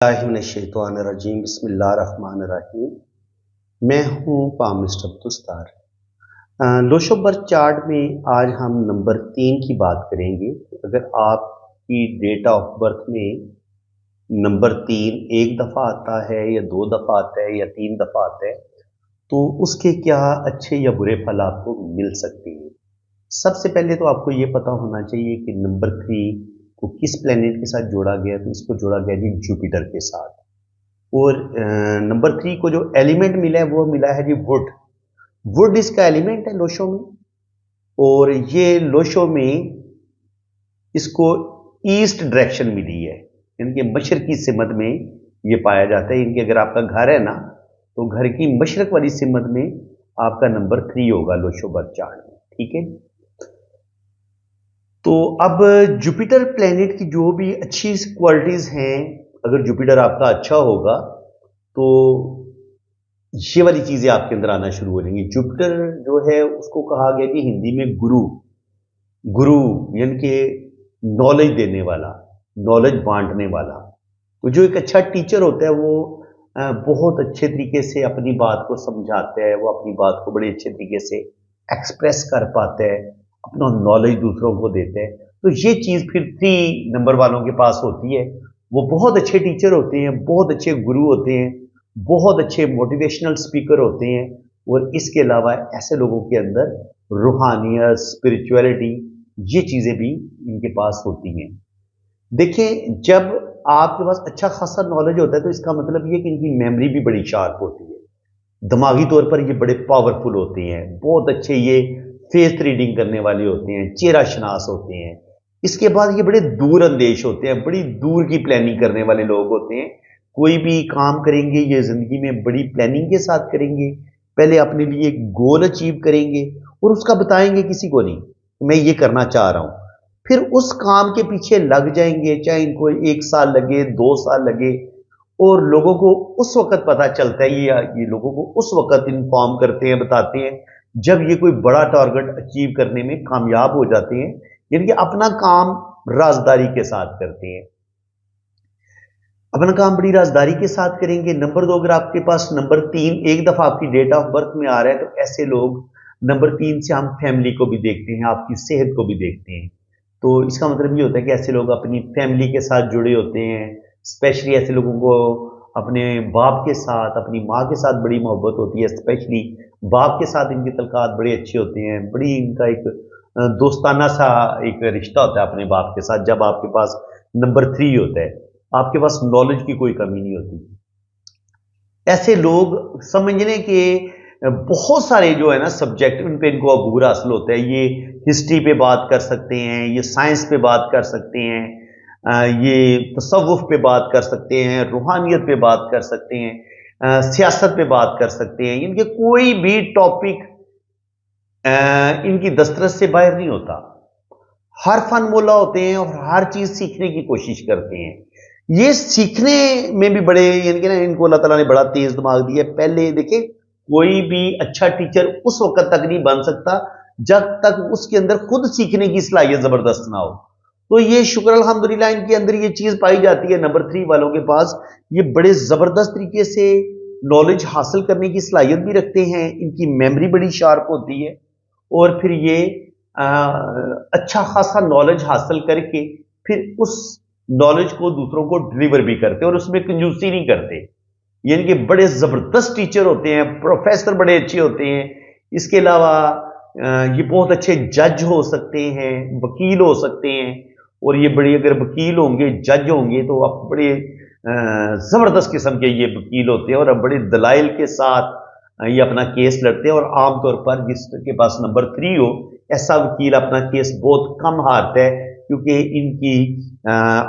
बिस्मिल्लाहिर्रहमानिर्रहीम बिस्मिल्लाहिर्रहमानिर्रहीम। मैं हूँ palmist Abdussattar. Lo Shu birth chart में आज हम नंबर 3 की बात करेंगे। अगर आपकी डेट ऑफ बर्थ में नंबर 3 एक दफ़ा आता है या 2 दफ़ा आता है या 3 दफ़ा आता है तो उसके क्या अच्छे या बुरे फल आपको मिल सकते हैं। सबसे पहले तो आपको ये पता होना चाहिए कि नंबर 3 को किस प्लेनेट के साथ जोड़ा गया, तो इसको जोड़ा गया जी जुपिटर के साथ। और नंबर 3 को जो एलिमेंट मिला है वो मिला है जी वुड। वुड इसका एलिमेंट है लोशो में, और ये लोशो में इसको ईस्ट डायरेक्शन मिली है, इनके मशरकी सिमत में ये पाया जाता है। इनके अगर आपका घर है ना तो घर की मशरक वाली सिमत में आपका नंबर 3 होगा लोशो बर्थ चार्ट में, ठीक है। तो अब जुपिटर प्लेनेट की जो भी अच्छी क्वालिटीज हैं, अगर जुपिटर आपका अच्छा होगा तो ये वाली चीजें आपके अंदर आना शुरू हो जाएंगी। जुपिटर जो है उसको कहा गया कि हिंदी में गुरु, गुरु यानी कि नॉलेज देने वाला, नॉलेज बांटने वाला। तो जो एक अच्छा टीचर होता है वो बहुत अच्छे तरीके से अपनी बात को समझाता है, वो अपनी बात को बड़े अच्छे तरीके से एक्सप्रेस कर पाता है, अपना नॉलेज दूसरों को देता है। तो ये चीज़ फिर 3 नंबर वालों के पास होती है। वो बहुत अच्छे टीचर होते हैं, बहुत अच्छे गुरु होते हैं, बहुत अच्छे मोटिवेशनल स्पीकर होते हैं, और इसके अलावा ऐसे लोगों के अंदर रूहानियत, स्पिरिचुअलिटी, ये चीज़ें भी इनके पास होती हैं। देखिए, जब आपके पास अच्छा खासा नॉलेज होता है तो इसका मतलब ये कि इनकी मेमोरी भी बड़ी शार्प होती है, दिमागी तौर पर ये बड़े पावरफुल होते हैं, बहुत अच्छे ये फेस रीडिंग करने वाले होते हैं, चेहरा शनास होते हैं। इसके बाद ये बड़े दूर अंदेश होते हैं, बड़ी दूर की प्लानिंग करने वाले लोग होते हैं। कोई भी काम करेंगे ये जिंदगी में बड़ी प्लानिंग के साथ करेंगे, पहले अपने लिए एक गोल अचीव करेंगे और उसका बताएंगे किसी को नहीं, मैं ये करना चाह रहा हूं। फिर उस काम के पीछे लग जाएंगे, चाहे इनको 1 साल लगे, 2 साल लगे, और लोगों को उस वक्त पता चलता है, ये लोगों को उस वक्त इन्फॉर्म करते हैं, बताते हैं जब ये कोई बड़ा टारगेट अचीव करने में कामयाब हो जाते हैं, यानी कि अपना काम राजदारी के साथ करते हैं। अपना काम बड़ी राजदारी के साथ करेंगे। नंबर 2, अगर आपके पास नंबर 3 एक दफा आपकी डेट ऑफ बर्थ में आ रहा है तो ऐसे लोग नंबर 3 से हम फैमिली को भी देखते हैं, आपकी सेहत को भी देखते हैं। तो इसका मतलब ये होता है कि ऐसे लोग अपनी फैमिली के साथ जुड़े होते हैं। स्पेशली ऐसे लोगों को अपने बाप के साथ, अपनी माँ के साथ बड़ी मोहब्बत होती है। स्पेशली बाप के साथ इनके तल्कात बड़े अच्छे होते हैं, बड़ी इनका एक दोस्ताना सा एक रिश्ता होता है अपने बाप के साथ। जब आपके पास नंबर 3 होता है, आपके पास नॉलेज की कोई कमी नहीं होती। ऐसे लोग समझने के बहुत सारे जो है ना सब्जेक्ट, उन पे इनको अबूर हासिल होता है। ये हिस्ट्री पे बात कर सकते हैं, ये साइंस पे बात कर सकते हैं, ये तसव्वुफ पे बात कर सकते हैं, रूहानियत पे बात कर सकते हैं, सियासत पे बात कर सकते हैं। इनके कोई भी टॉपिक इनकी दस्तरस से बाहर नहीं होता। हर फन मोला होते हैं और हर चीज सीखने की कोशिश करते हैं। ये सीखने में भी बड़े, यानी कि ना इनको अल्लाह ताला ने बड़ा तेज दिमाग दिया। पहले देखिए, कोई भी अच्छा टीचर उस वक्त तक नहीं बन सकता जब तक उसके अंदर खुद सीखने की सलाहियत जबरदस्त ना हो। तो ये शुक्र अल्हम्दुलिल्लाह इनके अंदर ये चीज पाई जाती है। नंबर 3 वालों के पास ये बड़े जबरदस्त तरीके से नॉलेज हासिल करने की सलाहियत भी रखते हैं, इनकी मेमोरी बड़ी शार्प होती है, और फिर ये अच्छा खासा नॉलेज हासिल करके फिर उस नॉलेज को दूसरों को डिलीवर भी करते हैं और उसमें कंजूसी नहीं करते। यानी कि बड़े जबरदस्त टीचर होते हैं, प्रोफेसर बड़े अच्छे होते हैं। इसके अलावा ये बहुत अच्छे जज हो सकते हैं, वकील हो सकते हैं, और ये बड़े, अगर वकील होंगे, जज होंगे, तो आप बड़े जबरदस्त किस्म के ये वकील होते हैं और बड़े दलाइल के साथ ये अपना केस लड़ते हैं। और आमतौर पर जिसके पास नंबर 3 हो, ऐसा वकील अपना केस बहुत कम हारता है, क्योंकि इनकी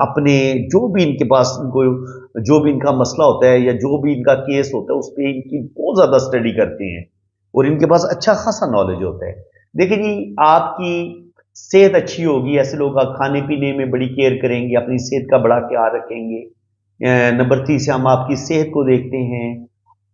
अपने जो भी इनके पास, इनको जो भी इनका मसला होता है या जो भी इनका केस होता है उस पर इनकी बहुत ज्यादा स्टडी करते हैं और इनके पास अच्छा खासा नॉलेज होता है। देखिए जी, आपकी सेहत अच्छी होगी, ऐसे लोग खाने पीने में बड़ी केयर करेंगे, अपनी सेहत का बड़ा ख्याल रखेंगे। नंबर 3 से हम आपकी सेहत को देखते हैं,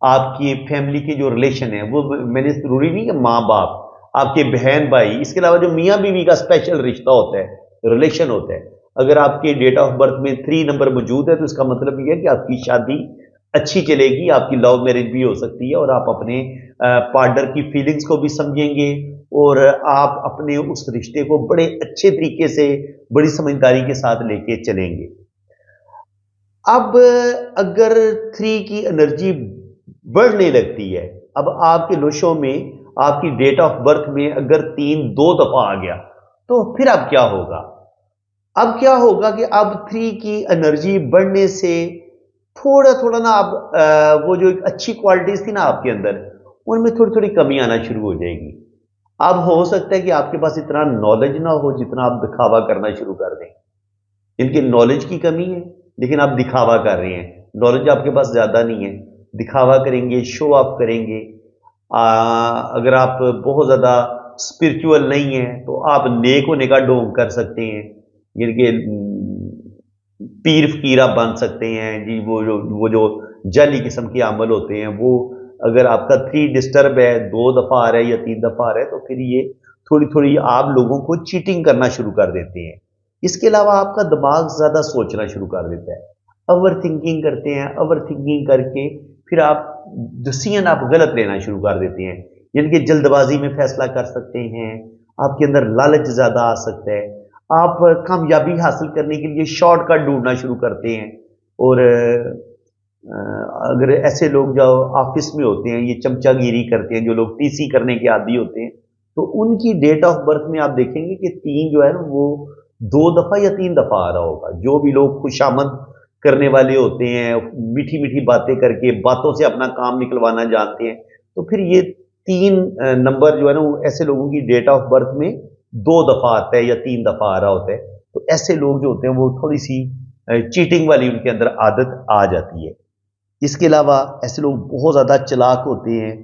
आपकी फैमिली के जो रिलेशन है वो, मैंने जरूरी नहीं कि माँ बाप, आपके बहन भाई, इसके अलावा जो मियाँ बीवी का स्पेशल रिश्ता होता है, रिलेशन होता है, اگر آپ کے ڈیٹ آف برتھ میں 3 نمبر موجود ہے تو اس کا مطلب یہ ہے کہ آپ کی شادی اچھی چلے گی، آپ کی لو میرج بھی ہو سکتی ہے، اور آپ اپنے پارٹنر کی فیلنگز کو بھی سمجھیں گے، اور آپ اپنے اس رشتے کو بڑے اچھے طریقے سے بڑی سمجھداری کے ساتھ لے کے چلیں گے۔ اب اگر 3 کی انرجی بڑھنے لگتی ہے، اب آپ کے لوشوں میں آپ کی ڈیٹ آف برتھ میں اگر 3 2 دفعہ آ گیا تو پھر اب کیا ہوگا؟ اب کیا ہوگا کہ اب 3 کی انرجی بڑھنے سے تھوڑا تھوڑا نا اب وہ جو ایک اچھی کوالٹیز تھی نا آپ کے اندر، ان میں تھوڑی تھوڑی کمی آنا شروع ہو جائے گی۔ اب ہو سکتا ہے کہ آپ کے پاس اتنا نالج نہ ہو جتنا آپ دکھاوا کرنا شروع کر دیں۔ ان کی نالج کی کمی ہے لیکن آپ دکھاوا کر رہے ہیں، نالج آپ کے پاس زیادہ نہیں ہے، دکھاوا کریں گے، شو آف کریں گے۔ اگر آپ بہت زیادہ اسپرچول نہیں ہیں تو آپ نیک ہونے کا ڈھونگ کر سکتے ہیں، یعنی کہ پیر فقیرہ بن سکتے ہیں جی۔ وہ جو جعلی قسم کے عمل ہوتے ہیں، وہ اگر آپ کا 3 ڈسٹرب ہے، 2 دفعہ آ رہا ہے یا 3 دفعہ آ رہا ہے، تو پھر یہ تھوڑی تھوڑی آپ لوگوں کو چیٹنگ کرنا شروع کر دیتے ہیں۔ اس کے علاوہ آپ کا دماغ زیادہ سوچنا شروع کر دیتا ہے، اوور تھنکنگ کرتے ہیں، اوور تھنکنگ کر کے پھر آپ ڈسیزن آپ غلط لینا شروع کر دیتے ہیں، یعنی کہ جلد بازی میں فیصلہ کر سکتے ہیں، آپ کے اندر لالچ زیادہ آ سکتا ہے، آپ کامیابی حاصل کرنے کے لیے شارٹ کٹ ڈھونڈنا شروع کرتے ہیں۔ اور اگر ایسے لوگ جو آفس میں ہوتے ہیں، یہ چمچا گیری کرتے ہیں، جو لوگ ٹی سی کرنے کے عادی ہوتے ہیں، تو ان کی ڈیٹ آف برتھ میں آپ دیکھیں گے کہ 3 جو ہے نا وہ 2 دفعہ یا 3 دفعہ آ رہا ہوگا۔ جو بھی لوگ خوش آمد کرنے والے ہوتے ہیں، میٹھی میٹھی باتیں کر کے باتوں سے اپنا کام نکلوانا جانتے ہیں، تو پھر یہ 3 نمبر جو ہے نا وہ ایسے لوگوں کی ڈیٹ آف برتھ میں 2 دفعہ آتا ہے یا 3 دفعہ آ رہا ہوتا ہے، تو ایسے لوگ جو ہوتے ہیں وہ تھوڑی سی چیٹنگ والی ان کے اندر عادت آ جاتی ہے۔ اس کے علاوہ ایسے لوگ بہت زیادہ چلاک ہوتے ہیں،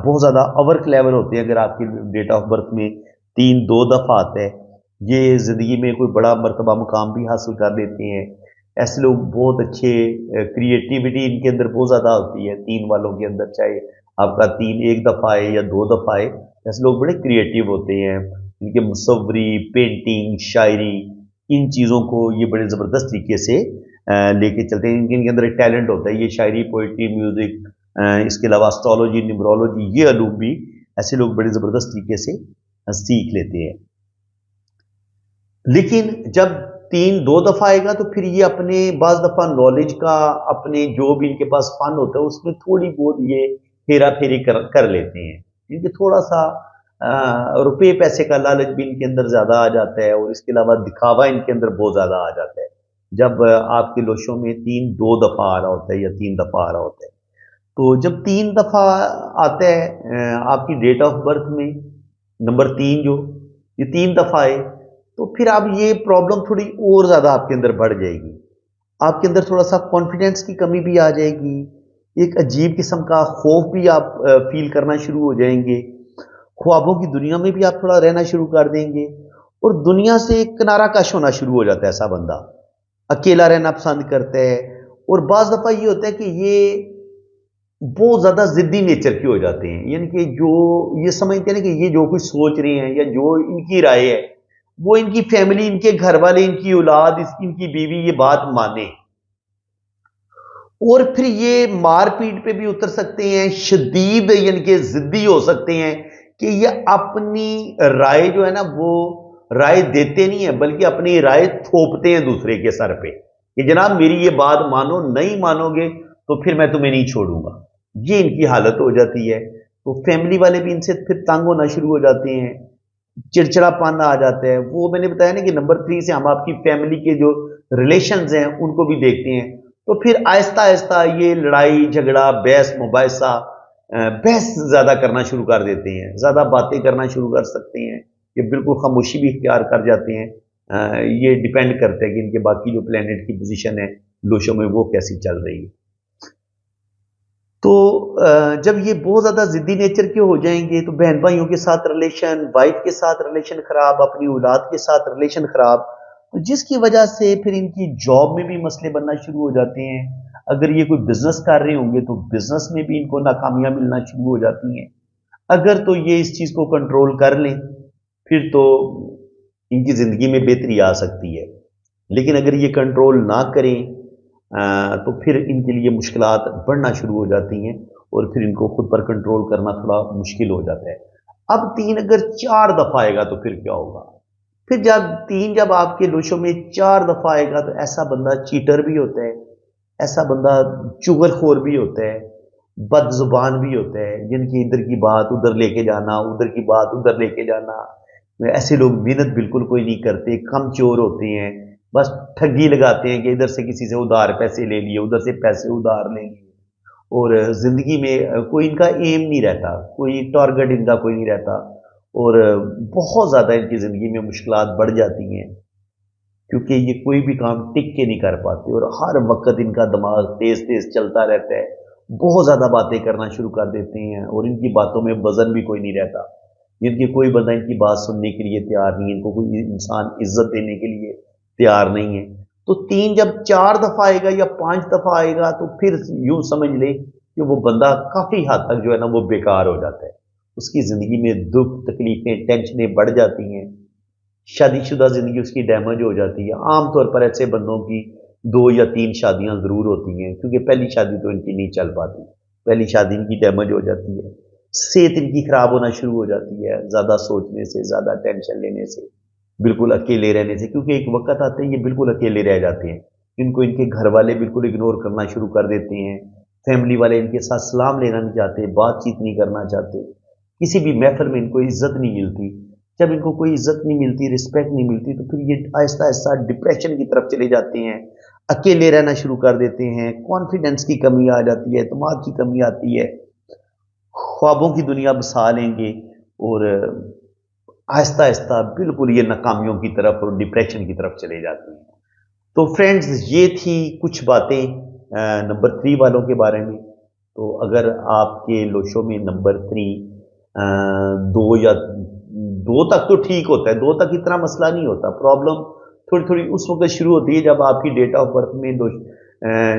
بہت زیادہ اوور کلیور ہوتے ہیں۔ اگر آپ کی ڈیٹ آف برتھ میں 3 2 دفعہ آتا ہے، یہ زندگی میں کوئی بڑا مرتبہ مقام بھی حاصل کر لیتے ہیں۔ ایسے لوگ بہت اچھے، کریٹیوٹی ان کے اندر بہت زیادہ ہوتی ہے 3 والوں کے اندر، چاہے آپ کا 3 1 دفعہ آئے یا 2 دفعہ آئے، ایسے لوگ بڑے کریٹیو ہوتے ہیں۔ ان کے مصوری، پینٹنگ، شاعری، ان چیزوں کو یہ بڑے زبردست طریقے سے لے کے چلتے ہیں۔ ان کے اندر ایک ٹیلنٹ ہوتا ہے، یہ شاعری، پوئٹری، میوزک، اس کے علاوہ اسٹرالوجی، نیمرولوجی، یہ علوم بھی ایسے لوگ بڑے زبردست طریقے سے سیکھ لیتے ہیں۔ لیکن جب 3 2 دفعہ آئے گا تو پھر یہ اپنے بعض دفعہ نالج کا، اپنے جو بھی ان کے پاس فن ہوتا ہے اس میں تھوڑی بہت یہ ہیرا پھیری کر لیتے ہیں، کیونکہ تھوڑا سا روپے پیسے کا لالچ بھی ان کے اندر زیادہ آ جاتا ہے، اور اس کے علاوہ دکھاوا ان کے اندر بہت زیادہ آ جاتا ہے۔ جب آپ کے لوشوں میں 3 2 دفعہ آ رہا ہوتا ہے یا 3 دفعہ آ رہا ہوتا ہے، تو جب 3 دفعہ آتا ہے آپ کی ڈیٹ آف برتھ میں نمبر 3 جو یہ 3 دفعہ آئے، تو پھر اب یہ پرابلم تھوڑی اور زیادہ آپ کے اندر بڑھ جائے گی۔ آپ کے اندر تھوڑا سا کانفیڈنس کی کمی بھی آ جائے گی، ایک عجیب قسم کا خوف بھی آپ فیل کرنا شروع ہو جائیں گے، خوابوں کی دنیا میں بھی آپ تھوڑا رہنا شروع کر دیں گے، اور دنیا سے کنارہ کش ہونا شروع ہو جاتا ہے ایسا بندہ، اکیلا رہنا پسند کرتا ہے۔ اور بعض دفعہ یہ ہوتا ہے کہ یہ بہت زیادہ ضدی نیچر کے ہو جاتے ہیں، یعنی کہ جو یہ سمجھتے ہیں کہ یہ جو کچھ سوچ رہے ہیں یا جو ان کی رائے ہے وہ ان کی فیملی، ان کے گھر والے، ان کی اولاد، ان کی بیوی یہ بات مانے، اور پھر یہ مار پیٹ پہ بھی اتر سکتے ہیں، شدید یعنی کہ ضدی ہو سکتے ہیں کہ یہ اپنی رائے جو ہے نا وہ رائے دیتے نہیں ہیں بلکہ اپنی رائے تھوپتے ہیں دوسرے کے سر پہ کہ جناب میری یہ بات مانو، نہیں مانو گے تو پھر میں تمہیں نہیں چھوڑوں گا۔ یہ ان کی حالت ہو جاتی ہے، تو فیملی والے بھی ان سے پھر تنگ ہونا شروع ہو جاتے ہیں، چڑچڑا پن آ جاتا ہے۔ وہ میں نے بتایا نا کہ نمبر 3 سے ہم آپ کی فیملی کے جو ریلیشنز ہیں ان کو بھی دیکھتے ہیں، تو پھر آہستہ آہستہ یہ لڑائی جھگڑا، بحث مباحثہ، بحث زیادہ کرنا شروع کر دیتے ہیں، زیادہ باتیں کرنا شروع کر سکتے ہیں، یہ بالکل خاموشی بھی اختیار کر جاتے ہیں۔ یہ ڈیپینڈ کرتا ہے کہ ان کے باقی جو پلینٹ کی پوزیشن ہے لوشوں میں وہ کیسی چل رہی ہے۔ تو جب یہ بہت زیادہ ضدی نیچر کے ہو جائیں گے تو بہن بھائیوں کے ساتھ ریلیشن، وائف کے ساتھ ریلیشن خراب، اپنی اولاد کے ساتھ ریلیشن خراب، جس کی وجہ سے پھر ان کی جاب میں بھی مسئلے بننا شروع ہو جاتے ہیں۔ اگر یہ کوئی بزنس کر رہے ہوں گے تو بزنس میں بھی ان کو ناکامیاں ملنا شروع ہو جاتی ہیں۔ اگر تو یہ اس چیز کو کنٹرول کر لیں پھر تو ان کی زندگی میں بہتری آ سکتی ہے۔ लेकिन अगर ये कंट्रोल ना करें तो फिर इनके लिए मुश्किलात बढ़ना शुरू हो जाती हैं और फिर इनको खुद पर कंट्रोल करना थोड़ा मुश्किल हो जाता है। अब 3 अगर 4 दफ़ा आएगा तो फिर क्या होगा? फिर जब आपके लोशों में 4 दफ़ा आएगा तो ऐसा बंदा चीटर भी होता है, ऐसा बंदा चुगलखोर भी होता है, बदज़ुबान भी होता है, जिनकी इधर की बात उधर लेके जाना, उधर की बात उधर लेके जाना। ऐसे लोग मेहनत बिल्कुल कोई नहीं करते, कम चोर होते हैं, बस ठगी लगाते हैं कि इधर से किसी से उधार पैसे ले लिए, उधर से पैसे उधार ले लिए। और ज़िंदगी में कोई इनका एम नहीं रहता, कोई टारगेट इनका कोई नहीं रहता और बहुत ज़्यादा इनकी ज़िंदगी में मुश्किलात बढ़ जाती हैं क्योंकि ये कोई भी काम टिक के नहीं कर पाते और हर वक्त इनका दिमाग तेज़ तेज़ चलता रहता है। बहुत ज़्यादा बातें करना शुरू कर देते हैं और इनकी बातों में वज़न भी कोई नहीं रहता। इनकी कोई बंदा इनकी बात सुनने के लिए तैयार नहीं है, इनको कोई इंसान इज़्ज़त देने के लिए तैयार नहीं है। तो 3 जब 4 दफ़ा आएगा या 5 दफ़ा आएगा तो फिर यूँ समझ लें कि वो बंदा काफ़ी हद तक जो है ना वो बेकार हो जाता है। उसकी ज़िंदगी में दुःख, तकलीफ़ें, टेंशनें बढ़ जाती हैं। शादीशुदा ज़िंदगी उसकी डैमेज हो जाती है। आम तौर पर ऐसे बंदों की 2 या 3 शादियाँ ज़रूर होती हैं क्योंकि पहली शादी तो इनकी नहीं चल पाती। पहली शादी इनकी डैमेज हो जाती है। सेहत इनकी खराब होना शुरू हो जाती है, ज़्यादा सोचने से, ज़्यादा टेंशन लेने से, बिल्कुल अकेले रहने से क्योंकि एक वक़्त आता है ये बिल्कुल अकेले रह जाते हैं। इनको इनके घरवाले बिल्कुल इग्नोर करना शुरू कर देते हैं। फैमिली वाले इनके साथ सलाम लेना नहीं चाहते, बातचीत नहीं करना चाहते। किसी भी महफ़िल में इनको इज़्ज़त नहीं मिलती। जब इनको कोई इज़्ज़त नहीं मिलती, रिस्पेक्ट नहीं मिलती तो फिर ये आहिस्ता-आहिस्ता डिप्रेशन की तरफ चले जाते हैं। अकेले रहना शुरू कर देते हैं, कॉन्फिडेंस की कमी आ जाती है, एतमाद की कमी आती है। ख्वाबों की दुनिया बसा लेंगे और आहिस्ता-आहिस्ता बिल्कुल ये नाकामियों की तरफ और डिप्रेशन की तरफ चले जाते हैं। तो फ्रेंड्स ये थी कुछ बातें नंबर 3 वालों के बारे में। तो अगर आपके लोशो में नंबर 3 2 या 2 तक तो ठीक होता है, 2 तक इतना मसला नहीं होता। प्रॉब्लम थोड़ी-थोड़ी उस वक़्त शुरू होती है जब आपकी डेट ऑफ बर्थ में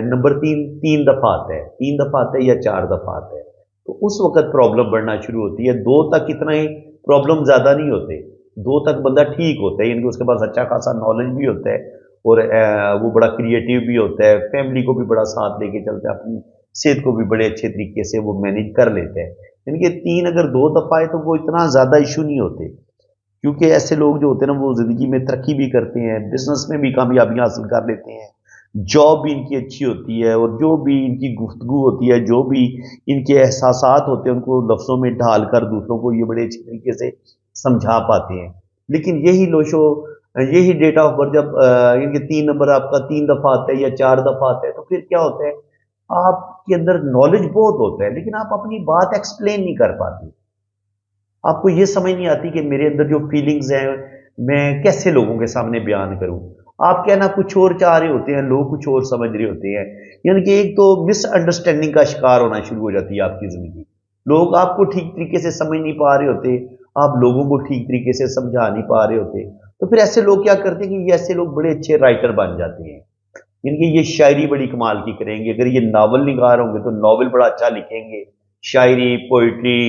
नंबर 3 दफ़ा आता है, 3 दफ़ा आता है या 4 दफ़ा आता है। तो उस वक़्त प्रॉब्लम बढ़ना शुरू होती है। 2 तक इतना ही प्रॉब्लम ज़्यादा नहीं होते। 2 तक बंदा ठीक होता है, यानी कि उसके पास अच्छा खासा नॉलेज भी होता है और वो बड़ा क्रिएटिव भी होता है, फैमिली को भी बड़ा साथ लेके चलता है, अपनी सेहत को भी बड़े अच्छे तरीके से वो मैनेज कर लेते हैं। यानी कि 3 अगर 2 दफ़ा आए तो वो इतना ज़्यादा इश्यू नहीं होते, क्योंकि ऐसे लोग जो होते हैं ना वो ज़िंदगी में तरक्की भी करते हैं, बिज़नेस में भी कामयाबी हासिल कर लेते हैं, जॉब भी इनकी अच्छी होती है और जो भी इनकी गुफ्तगू होती है, जो भी इनके एहसासात होते हैं, उनको लफ्ज़ों में ढाल कर दूसरों को ये बड़े अच्छे तरीके से समझा पाते हैं। लेकिन यही डेट ऑफ बर्थ जब इनके 3 नंबर आपका 3 दफ़ा आता है या 4 दफ़ा आता है, तो फिर क्या होता है, आपके अंदर नॉलेज बहुत होता है, लेकिन आप अपनी बात एक्सप्लेन नहीं कर पाते। आपको ये समझ नहीं आती कि मेरे अंदर जो फीलिंग्स हैं, मैं कैसे लोगों के सामने बयान करूं। आप कहना कुछ और चाह रहे होते हैं, लोग कुछ और समझ रहे होते हैं। यानी कि एक तो मिसअंडरस्टैंडिंग का शिकार होना शुरू हो जाती है आपकी ज़िंदगी। लोग आपको ठीक तरीके से समझ नहीं पा रहे होते, आप लोगों को ठीक तरीके से समझा नहीं पा रहे होते। तो फिर ऐसे लोग क्या करते हैं कि ये ऐसे लोग बड़े अच्छे राइटर बन जाते हैं। इनकी ये शायरी बड़ी कमाल की करेंगे, अगर ये नावल निगार होंगे तो नावल बड़ा अच्छा लिखेंगे। शायरी, पोइट्री,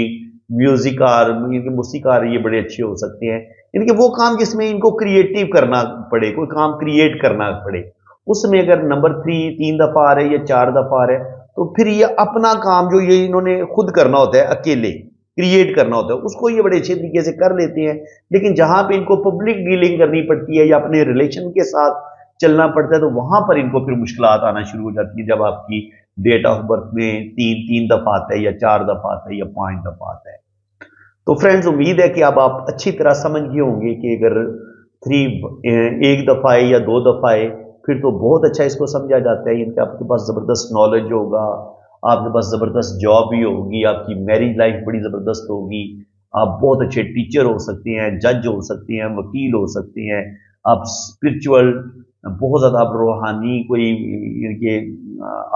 म्यूजिकार, इनके मूसीकार ये बड़े अच्छे हो सकते हैं। इनके वो काम जिसमें इनको क्रिएटिव करना पड़े, कोई काम क्रिएट करना पड़े, उसमें अगर नंबर 3 दफ़ा आ रहे या 4 दफ़ा आ रहे तो फिर ये अपना काम जो ये इन्होंने खुद करना होता है, अकेले क्रिएट करना होता है, उसको ये बड़े अच्छे तरीके से कर लेते हैं। लेकिन जहां पे इनको पब्लिक डीलिंग करनी पड़ती है या अपने रिलेशन के साथ चलना पड़ता है तो वहां पर इनको फिर मुश्किलात आना शुरू हो जाती है जब आपकी डेट ऑफ बर्थ में तीन तीन दफा आता है या 4 दफा आता है या 5 दफा आता है। तो फ्रेंड्स उम्मीद है कि अब आप अच्छी तरह समझ गए होंगे कि अगर 1 दफा आए या 2 दफा आए फिर तो बहुत अच्छा इसको समझा जाता है। इनके आपके पास जबरदस्त नॉलेज होगा, आपके पास जबरदस्त जॉब भी होगी, आपकी मैरिज लाइफ बड़ी जबरदस्त होगी, आप बहुत अच्छे टीचर हो सकते हैं, जज हो सकते हैं, वकील हो सकते हैं, आप स्पिरिचुअल बहुत ज़्यादा आप रूहानी कोई इनके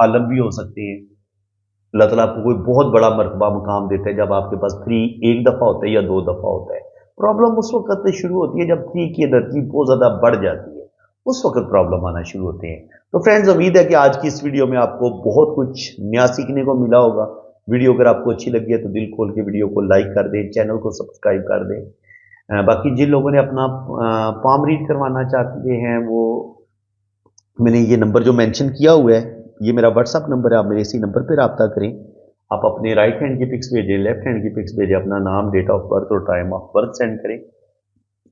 आलम भी हो सकते हैं। अल्लाह ताला आपको कोई बहुत बड़ा मर्तबा मुकाम देता है जब आपके पास 1 दफ़ा होता है या 2 दफ़ा होता है। प्रॉब्लम उस वक़्त से शुरू होती है जब 3 की एनर्जी बहुत ज़्यादा बढ़ जाती है, उस वक़्त प्रॉब्लम आना शुरू होते हैं। तो फ्रेंड्स उम्मीद है कि आज की इस वीडियो में आपको बहुत कुछ नया सीखने को मिला होगा। वीडियो अगर आपको अच्छी लगी है तो दिल खोल के वीडियो को लाइक कर दें, चैनल को सब्सक्राइब कर दें। बाकी जिन लोगों ने अपना पाम रीड करवाना चाहते हैं वो मैंने ये नंबर जो मेंशन किया हुआ है, ये मेरा व्हाट्सअप नंबर है, आप मेरे इसी नंबर पर रब्ता करें। आप अपने राइट हैंड की पिक्स भेजें, लेफ्ट हैंड की पिक्स भेजें, अपना नाम, डेट ऑफ बर्थ और टाइम ऑफ बर्थ सेंड करें,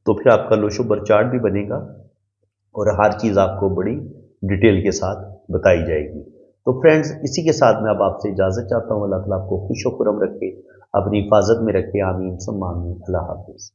तो फिर आपका लोशो बर्थ चार्ट भी बनेगा और हर चीज़ आपको बड़ी डिटेल के साथ बताई जाएगी। तो फ्रेंड्स, इसी के साथ मैं अब आपसे इजाज़त चाहता हूँ। अल्लाह ताला आपको खुश व खुरम रखे, अपनी हिफाजत में रखे। आमीन सुम्मा आमीन। अल्लाह हाफिज़।